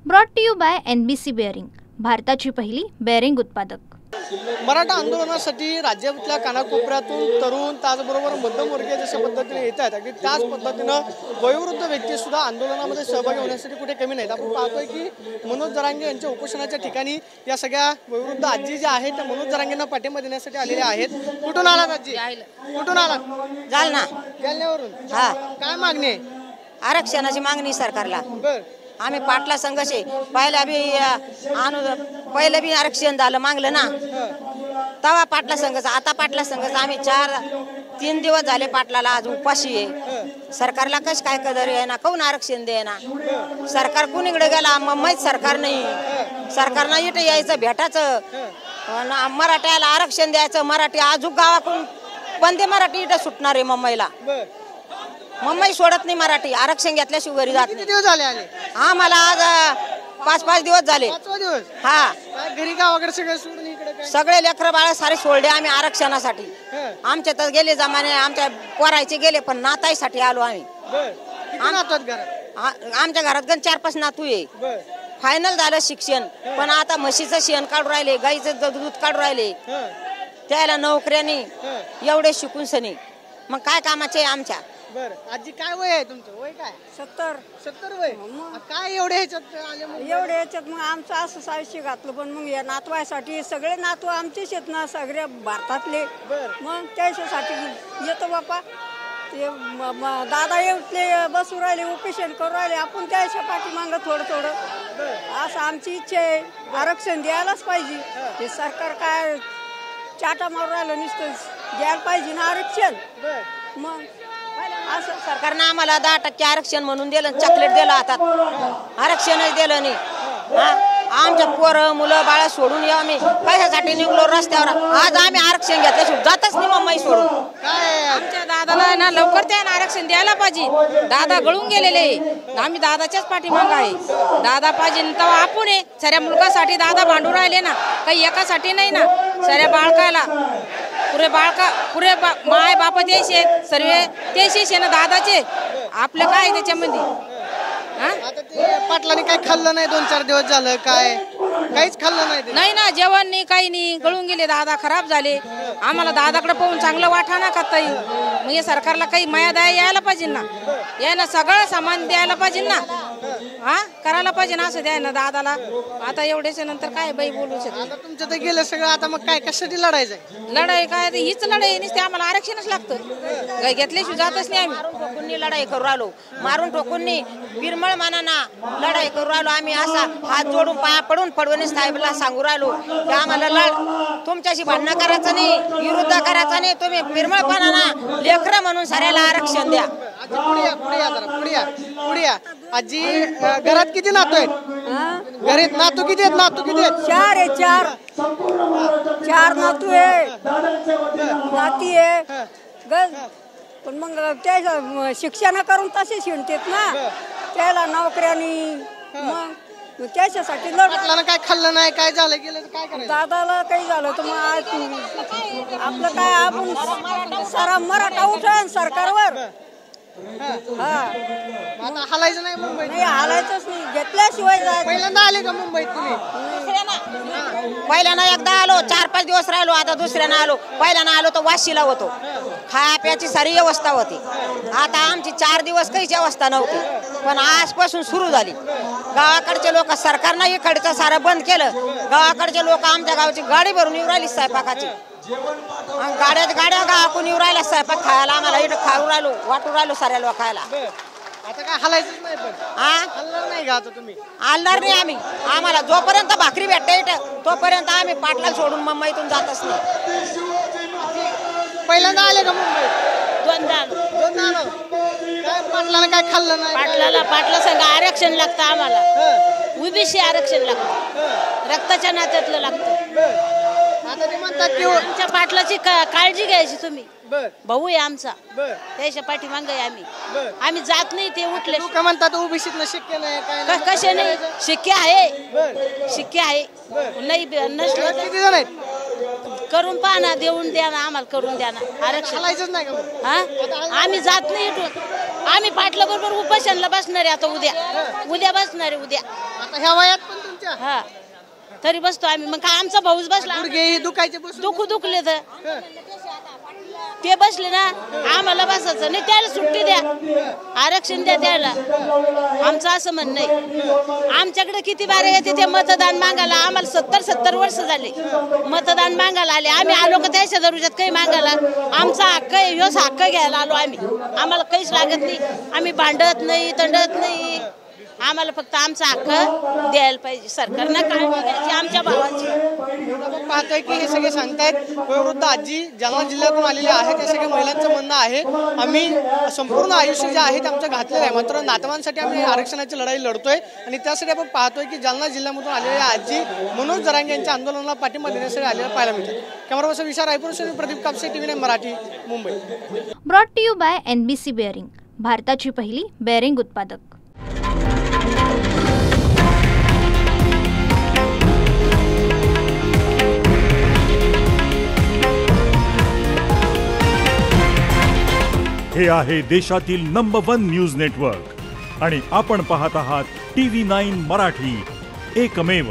Brought to you by NBC bearing, भारताची पहिली bearing उत्पादक। मराठा आंदोलनासाठी राज्यातल्या कानाकोपऱ्यातून तरुण त्याचबरोबर मध्यमवर्गीय जशा पद्धतीने येत आहेत अगदी त्याच पद्धतीनं वयोवृद्ध व्यक्ती सुद्धा आंदोलनामध्ये सहभागी होण्यासाठी कुठे कमी नाहीत। आपण पाहतोय की मनोज जरांगे यांच्या उपोषणाच्या ठिकाणी या सगळ्या वयोवृद्ध आजी ज्या आहेत त्या मनोज जरांगेंना पाठिंबा देण्यासाठी आलेल्या आहेत। कुठून आलात आजी? कुठून आलात? जालना। जालन्यावरून? हा। काय मागणी आहे? आरक्षणाची मागणी सरकारला। बर, आम्ही पाटला संघर्षे पहिले बी आरक्षण झालं मागलं ना, तवा पाटला संघर्ष, आता पाटला संघर्ष। आम्ही 3 दिवस झाले पाटलाला, आज उपाशी आहे। सरकारला कश काय कदर आहे ना, कोण आरक्षण दे ना। सरकार कुणीकडे गेला माहित सरकार नाही। सरकारनं इथे यायचं भेटायचं, मराठ्याला आरक्षण द्यायचं। मराठी आजूक गावाकडून बंदे मराठी इथं सुटणार आहे मुंबईला। मुंबई सोडत नाही मराठी, आरक्षण घेतल्याशिवाय घरी जात किती दिवस झाले आले? आम्हाला आज 5-5 दिवस झाले। 5 दिवस? हा। घरी गावाकडे सगळे सोडून इकडे काय? सगळे लेकर बाळ सारे सोडले आम्ही आरक्षणासाठी। आमच्या तर गेले जमाने, आमच्या पोरायचे गेले, पण नाताईसाठी आलो आम्ही। किती नातू आहेत घरात? आमच्या घरात गण 4-5 नातू आहे। फायनल झालं शिक्षण, पण आता म्हशीचं शेण काढून राहिले, गाईचं दूध काढून राहिले। त्याला नोकऱ्यानी एवढे शिकून सनी मग काय कामाचे आमच्या। बर, आजी काय वय आहे तुमचं? वय काय? 70 वय? काय एवढे ह्याच्यात आले? एवढे ह्याच्यात मग आमचं असं आयुष्य घातलं, पण मग या नातवासाठी सगळे नातू आमचेच आहेत ना, सगळ्या भारतातले। मग त्याच्यासाठी येतो बापा, ते दादा येतले बसू राहिले, उपेशन करू राहिले, आपण त्याच्या पाठीमागं थोडं असं आमची इच्छा आहे। आरक्षण द्यायलाच पाहिजे। हे सरकार काय चाटा मारून राहिलं, नुसतं द्यायला पाहिजे ना आरक्षण। मग असं सरकारनं आम्हाला 10% आरक्षण म्हणून दिलं, चॉकलेट दिलं, हातात आरक्षणच दिलं नाही। आमच्या पोरं मुलं बाळा सोडून येऊ आम्ही कशासाठी निघलो रस्त्यावर। आज आम्ही आरक्षण घेतल्याशिवाय जातच नाही मुंबई सोडून। आमच्या दादाला ना लवकर त्यानं आरक्षण द्यायला पाहिजे। दादा गळून गेलेले, आम्ही दादाच्याच पाठीमागं आहे। दादा पाहिजे तेव्हा आपण आहे। साऱ्या मुलगासाठी दादा भांडू राहिले ना, काही एकासाठी नाही ना, साऱ्या बाळकाला पुरे माय बाप द्यायचे, सर्व द्यायचे ना दादाचे। आपलं काय त्याच्यामध्ये? आता ते पाटलांनी काय खाल्लं नाही 2-4 दिवस झालं, काय काहीच खाल्लं नाही? नाही ना, जेवण नाही, काही नाही, गळून गेले दादा, खराब झाले। आम्हाला दादाकडे पाहून चांगलं वाटा ना खाता येईल। मग हे सरकारला काही माया दया यायला पाहिजे ना, यायला सगळं सामान द्यायला पाहिजे ना, करायला पाहिजे ना असं द्याय ना दादाला। आता एवढ्याच्या नंतर काय बाई बोलू शकतो? आता तुमचं तर गेलं सगळं, आता मग काय कशासाठी लढायचंय? लढाई काय, हीच लढाई नसते, आम्हाला आरक्षणच लागतं। गाय घेतल्याशिवाय जातच नाही आम्ही। मारून ठोकून लढाई करू राहिलो, मारून ठोकून बिरमळ मानाना लढाई करू राहिलो आम्ही। असा हात जोडून पाया पडून फडणवीस साहेबला सांगू राहिलो की आम्हाला तुमच्याशी भांडणं करायचं नाही, विरुद्ध करायचं नाही, तुम्ही बिरमळपणाना लेकरं म्हणून साऱ्याला आरक्षण द्या। पुढे या आजी। घरात किती नातू आहेत? घरात नातू किती आहेत? 4 आहे। 4 नातू आहे, नाती आहे गज। पण मग त्या शिक्षण करून तसे शिणतात ना, त्याला नोकऱ्यानी। मग त्याच्यासाठी पाटलांना काय खाल्लं नाही, काय झालं गेलं तर काय करायचं? दादाला काही झालं तर मग आपलं काय, आपण सारा मराठा उठा सरकारवर। आता हलायचं नाही मुंबईत? नाही, हालायचंच नाही, घेतल्याशिवाय जायचं। पहिल्यांदा आले का मुंबईत तुम्ही? पहिल्यानं एकदा आलो, 4-5 दिवस राहिलो, आता दुसऱ्यानं आलो। पहिल्यानं आलो तर वाशीला होतो, खाया प्याची सारी व्यवस्था होती। आता आमची 4 दिवस काहीच व्यवस्था नव्हती, पण आजपासून सुरू झाली। गावाकडचे लोक, सरकारनं इकडचं सारं बंद केलं। गावाकडचे लोक आमच्या गावाची गाडी भरून येऊ राहिली स्वयंपाकाची। गाड्या गावाकडून येऊ राहिल्या स्वयंपाक खायला, आम्हाला इथं खाऊ राहिलो, वाटू राहिलो साऱ्या लोकायला। आता काय हलायचंच नाही? पण हलणार नाही का आता तुम्ही? हलणार नाही आम्ही। आम्हाला जोपर्यंत भाकरी भेटते इथं तोपर्यंत आम्ही पाटला सोडून मुंबईतून जातच नाही। पहिल्यांदा आले का मुंबईत? 2दा आलो। काय पाटलांना काय खाल्लं नाही? पाटला संघ आरक्षण लागतं आम्हाला, ओबीसी आरक्षण लागतं, रक्ताच्या नात्यातलं लागतं। आता ते म्हणतात की आमच्या पाटलाची काळजी घ्यायची तुम्ही। भाऊ आहे आमचा, त्याच्या पाठीमागं आहे आम्ही जात नाही। ते उठले लोक म्हणतात ओबीसीतनं शक्य नाही, काय कसे नाही, शक्य आहे, शक्य आहे। नाही नसलं किती जण आहेत? करून पाहना, देऊन द्या ना, आम्हाला करून द्या ना आरक्षण। हलायचंच नाही का? आम्ही जात नाही इथून, आम्ही पाटला बरोबर उपोषणला बसणार आहे। आता उद्या बसणार आहे, उद्या आता ह्या वयात पण तुमच्या हा तरी बसतो आम्ही. मग काय आमचा भाऊच बसला, गुडघे दुखायचे बसून दुखले तर ते बसले ना, आम्हाला बसायचं नाही. त्याला सुट्टी द्या, आरक्षण द्या त्याला, आमचं असं म्हणणं आहे. आमच्याकडे किती बारे येते ते मतदान मागायला. आम्हाला 70 वर्ष झाले मतदान मागायला आले. आम्ही आलो का त्याच्या दरुजात काही मागायला. आमचा हक्क आहे, ह्योच हक्क घ्यायला आलो आम्ही. आम्हाला काहीच लागत नाही, आम्ही भांडत नाही, तंडत नाही. आम्हाला फक्त आमचा हक्क द्यायला पाहिजे. सरकारनं काय बघायची आमच्या भावाची. आपण पाहतोय की हे सगळे सांगतायत वयोवृद्ध आजी जालना जिल्ह्यातून आलेले आहेत. त्या सगळ्या महिलांचं म्हणणं आहे आम्ही संपूर्ण आयुष्य जे आहे ते आमचं घातलेलं आहे, मात्र नातवांसाठी आम्ही आरक्षणाची लढाई लढतोय. आणि त्यासाठी आपण पाहतोय की जालना जिल्ह्यामधून आलेल्या आजी मनोज जरांगे यांच्या आंदोलनाला पाठिंबा देण्यासाठी आलेल्या पाहायला मिळतात. Camera person Vishal Raipur, Pradeep Kapse, TV9 Marathi, Mumbai. Brought to you by NBC bearing, भारताची पहिली बेअरिंग उत्पादक. हे आहे देशातील नंबर 1 न्यूज नेटवर्क आणि आपण पाहत आहात TV9 मराठी, एकमेव.